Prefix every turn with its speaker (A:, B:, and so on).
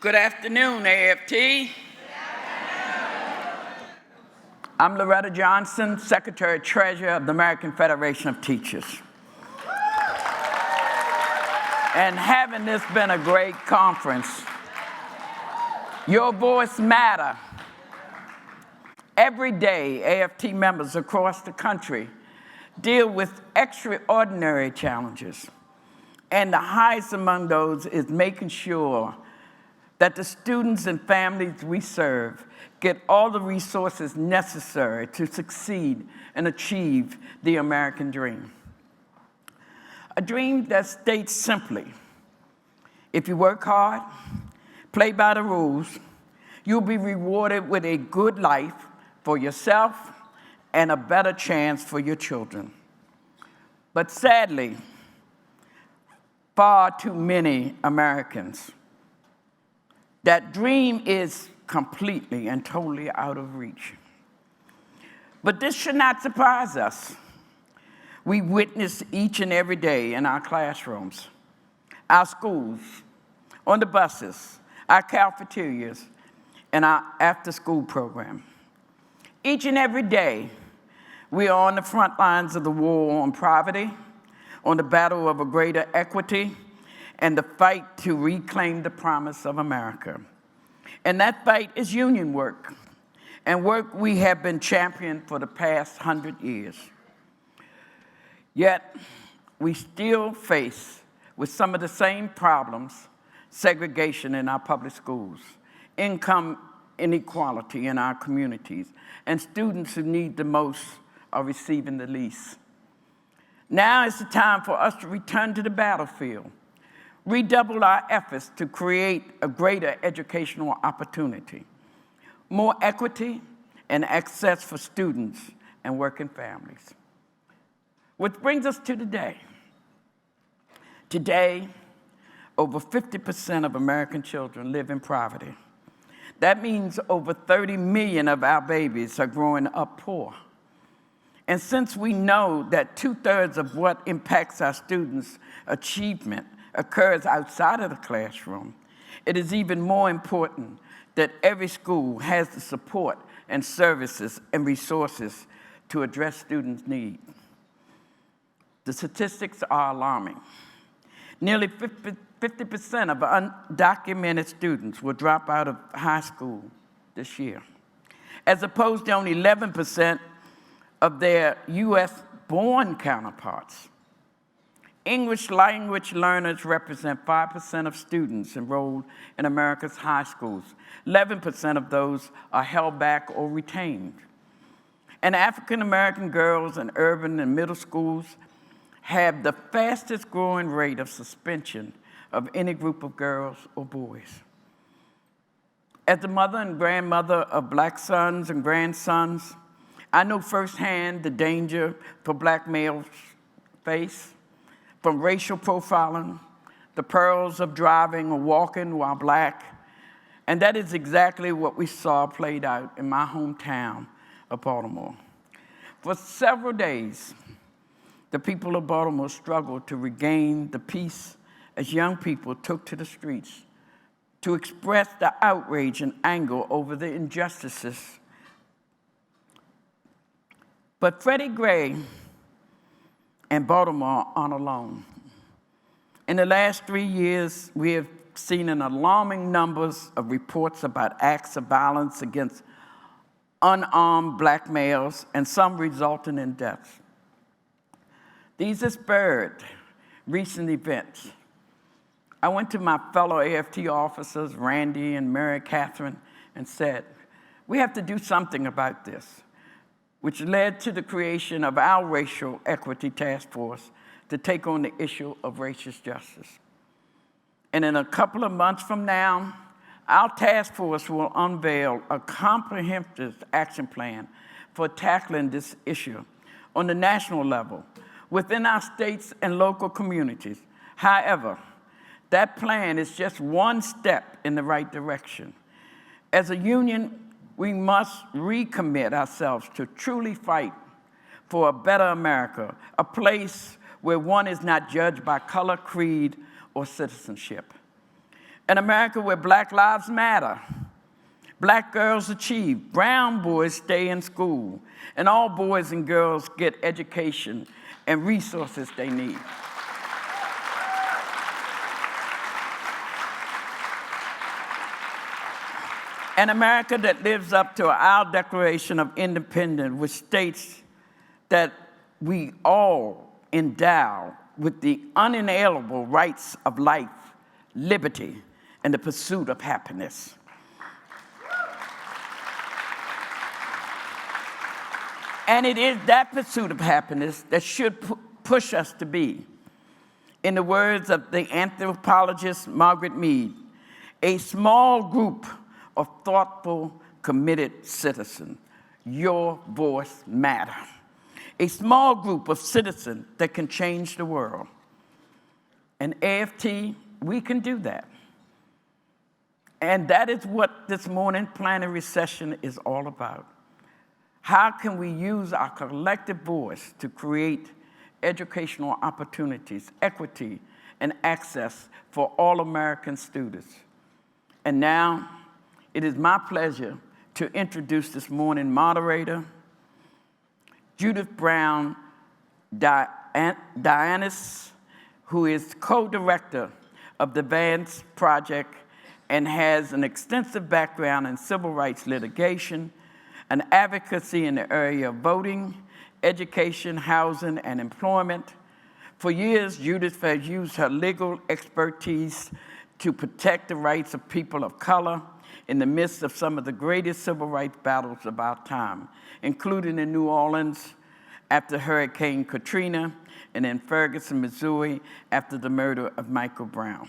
A: Good afternoon, AFT. I'm Lorretta Johnson, Secretary-Treasurer of the American Federation of Teachers. And having this been a great conference, your voice matters. Every day, AFT members across the country deal with extraordinary challenges. And the highest among those is making sure that the students and families we serve get all the resources necessary to succeed and achieve the American dream. A dream that states simply, if you work hard, play by the rules, you'll be rewarded with a good life for yourself and a better chance for your children. But sadly, far too many Americans, that dream is completely and totally out of reach. But this should not surprise us. We witness each and every day in our classrooms, our schools, on the buses, our cafeterias, and our after-school program. Each and every day, we are on the front lines of the war on poverty, on the battle of a greater equity, and the fight to reclaim the promise of America. And that fight is union work, and work we have been championing for the past 100 years. Yet, we still face with some of the same problems, segregation in our public schools, income inequality in our communities, and students who need the most are receiving the least. Now is the time for us to return to the battlefield, redouble our efforts to create a greater educational opportunity, more equity and access for students and working families. Which brings us to today. Today, over 50% of American children live in poverty. That means over 30 million of our babies are growing up poor. And since we know that 2/3 of what impacts our students' achievement occurs outside of the classroom, it is even more important that every school has the support and services and resources to address students' needs. The statistics are alarming. Nearly 50% of undocumented students will drop out of high school this year, as opposed to only 11% of their US-born counterparts. English language learners represent 5% of students enrolled in America's high schools. 11% of those are held back or retained. And African American girls in urban and middle schools have the fastest growing rate of suspension of any group of girls or boys. As the mother and grandmother of Black sons and grandsons, I know firsthand the danger for Black males face, from racial profiling, the perils of driving or walking while Black, and that is exactly what we saw played out in my hometown of Baltimore. For several days, the people of Baltimore struggled to regain the peace as young people took to the streets to express the outrage and anger over the injustices. But Freddie Gray and Baltimore aren't alone. In the last 3 years, we have seen an alarming numbers of reports about acts of violence against unarmed Black males, and some resulting in deaths. These have spurred recent events. I went to my fellow AFT officers, Randy and Mary Catherine, and said, we have to do something about this, which led to the creation of our Racial Equity Task Force to take on the issue of racial justice. And in a couple of months from now, our task force will unveil a comprehensive action plan for tackling this issue on the national level within our states and local communities. However, that plan is just one step in the right direction. As a union, we must recommit ourselves to truly fight for a better America, a place where one is not judged by color, creed, or citizenship. An America where Black lives matter, Black girls achieve, brown boys stay in school, and all boys and girls get education and resources they need. An America that lives up to our Declaration of Independence, which states that we all endow with the unalienable rights of life, liberty, and the pursuit of happiness. And it is that pursuit of happiness that should push us to be, in the words of the anthropologist Margaret Mead, a small group of thoughtful, committed citizens. Your voice matters. A small group of citizens that can change the world. And AFT, we can do that. And that is what this morning plenary session is all about. How can we use our collective voice to create educational opportunities, equity, and access for all American students? And now, it is my pleasure to introduce this morning moderator, Judith Brown Dianis, who is co-director of the VANCE project and has an extensive background in civil rights litigation, and advocacy in the area of voting, education, housing, and employment. For years, Judith has used her legal expertise to protect the rights of people of color in the midst of some of the greatest civil rights battles of our time, including in New Orleans after Hurricane Katrina, and in Ferguson, Missouri after the murder of Michael Brown.